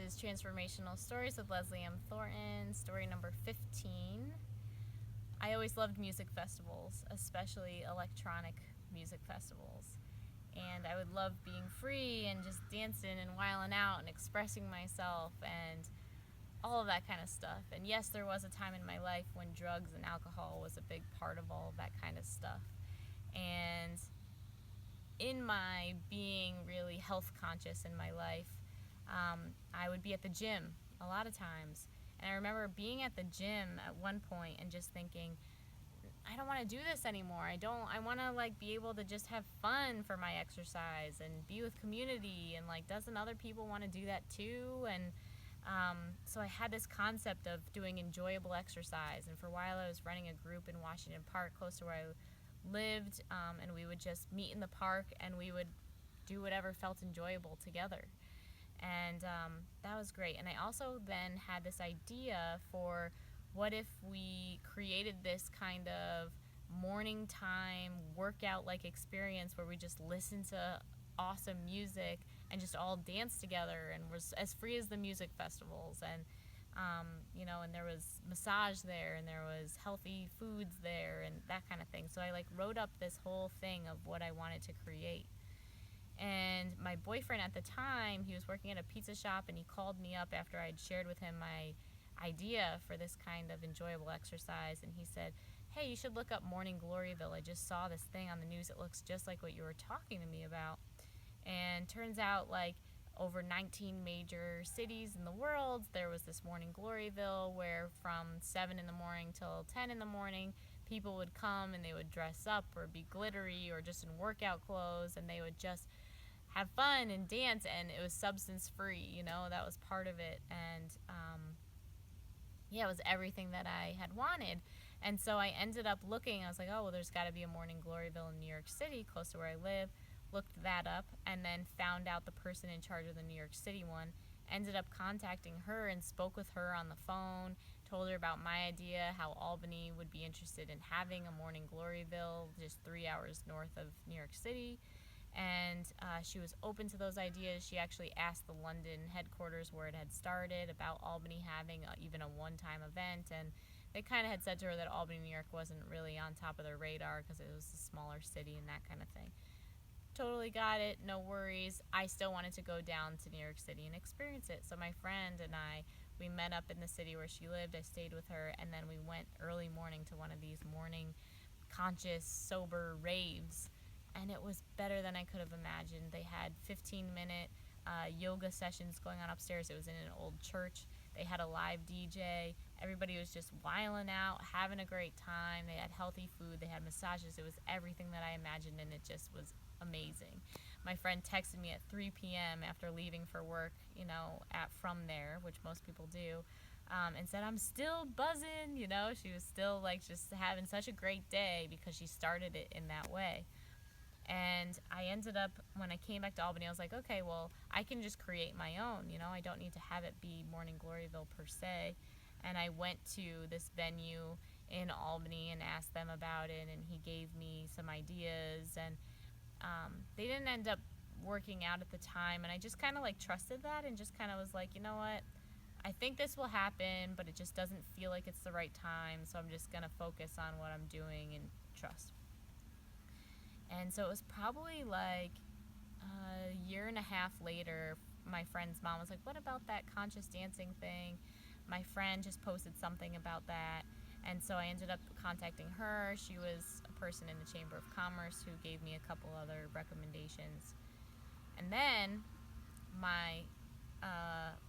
is Transformational Stories with Leslie M. Thornton, story number 15. I always loved music festivals, especially electronic music festivals. And I would love being free and just dancing and wilding out and expressing myself and all of that kind of stuff. And yes, there was a time in my life when drugs and alcohol was a big part of all of that kind of stuff. And in my being really health conscious in my life, I would be at the gym a lot of times. And I remember being at the gym at one point and just thinking, I don't want to do this anymore. I want to be able to just have fun for my exercise and be with community, and doesn't other people want to do that too? And so I had this concept of doing enjoyable exercise, and for a while I was running a group in Washington Park close to where I lived, and we would just meet in the park and we would do whatever felt enjoyable together. And that was great. And I also then had this idea for what if we created this kind of morning time workout-like experience where we just listen to awesome music and just all dance together, and was as free as the music festivals. And and there was massage there, and there was healthy foods there, and that kind of thing. So I wrote up this whole thing of what I wanted to create. And my boyfriend at the time, he was working at a pizza shop, and he called me up after I'd shared with him my idea for this kind of enjoyable exercise, and he said, hey, you should look up Morning Gloryville. I just saw this thing on the news. It looks just like what you were talking to me about. And turns out over 19 major cities in the world, there was this Morning Gloryville where from 7 in the morning till 10 in the morning, people would come and they would dress up or be glittery or just in workout clothes, and they would just have fun and dance, and it was substance free, that was part of it. And it was everything that I had wanted. And so I ended up looking, I was like, oh, well, there's got to be a Morning Gloryville in New York City, close to where I live. Looked that up, and then found out the person in charge of the New York City one. Ended up contacting her and spoke with her on the phone, told her about my idea, how Albany would be interested in having a Morning Gloryville just 3 hours north of New York City. And she was open to those ideas. She actually asked the London headquarters where it had started about Albany having even a one-time event, and they kind of had said to her that Albany, New York wasn't really on top of their radar because it was a smaller city and that kind of thing. Totally got it, no worries. I still wanted to go down to New York City and experience it. So my friend and I, we met up in the city where she lived. I stayed with her, and then we went early morning to one of these morning conscious, sober raves, and it was better than I could have imagined. They had 15-minute yoga sessions going on upstairs. It was in an old church. They had a live DJ. Everybody was just wilding out, having a great time. They had healthy food. They had massages. It was everything that I imagined, and it just was amazing. My friend texted me at 3 p.m. after leaving for work, from there, which most people do, and said, I'm still buzzing, She was still just having such a great day because she started it in that way. And I ended up, when I came back to Albany, I was like, okay, well, I can just create my own, I don't need to have it be Morning Gloryville per se. And I went to this venue in Albany and asked them about it, and he gave me some ideas, and they didn't end up working out at the time, and I just kind of trusted that and just kind of was like, you know what, I think this will happen, but it just doesn't feel like it's the right time, so I'm just going to focus on what I'm doing and trust. And so it was probably a year and a half later, my friend's mom was like, what about that conscious dancing thing? My friend just posted something about that. And so I ended up contacting her. She was a person in the Chamber of Commerce who gave me a couple other recommendations. And then my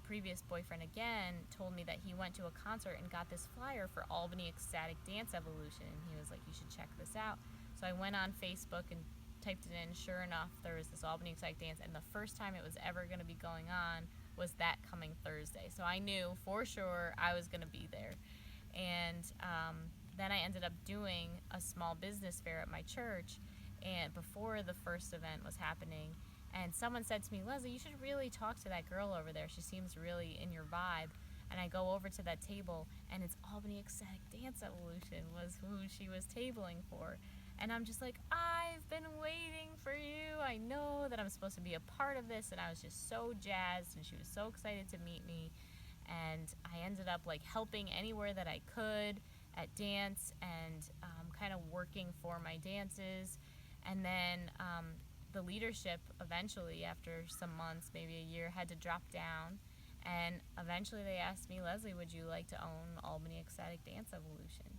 previous boyfriend again told me that he went to a concert and got this flyer for Albany Ecstatic Dance Evolution. And he was like, you should check this out. So I went on Facebook and typed it in. Sure enough, there was this Albany Ecstatic Dance, and the first time it was ever going to be going on was that coming Thursday. So I knew for sure I was going to be there. And then I ended up doing a small business fair at my church, and before the first event was happening, and someone said to me, Leslie, you should really talk to that girl over there. She seems really in your vibe. And I go over to that table, and it's Albany Ecstatic Dance Evolution was who she was tabling for. And I'm just like, I've been waiting for you. I know that I'm supposed to be a part of this. And I was just so jazzed, and she was so excited to meet me. And I ended up like helping anywhere that I could at dance, and kind of working for my dances. And then the leadership eventually, after some months, maybe a year, had to drop down. And eventually they asked me, Leslie, would you like to own Albany Ecstatic Dance Evolution?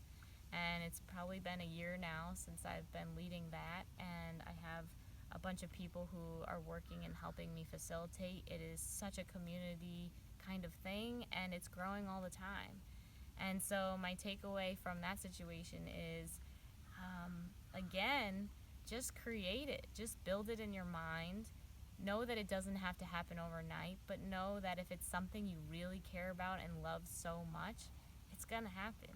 And it's probably been a year now since I've been leading that, and I have a bunch of people who are working and helping me facilitate. It is such a community kind of thing, and it's growing all the time. And so my takeaway from that situation is, again, just create it. Just build it in your mind. Know that it doesn't have to happen overnight, but know that if it's something you really care about and love so much, it's going to happen.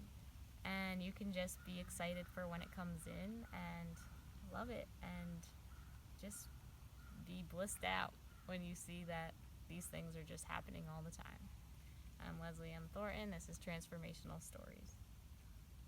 And you can just be excited for when it comes in and love it, and just be blissed out when you see that these things are just happening all the time. I'm Leslie M. Thornton. This is Transformational Stories.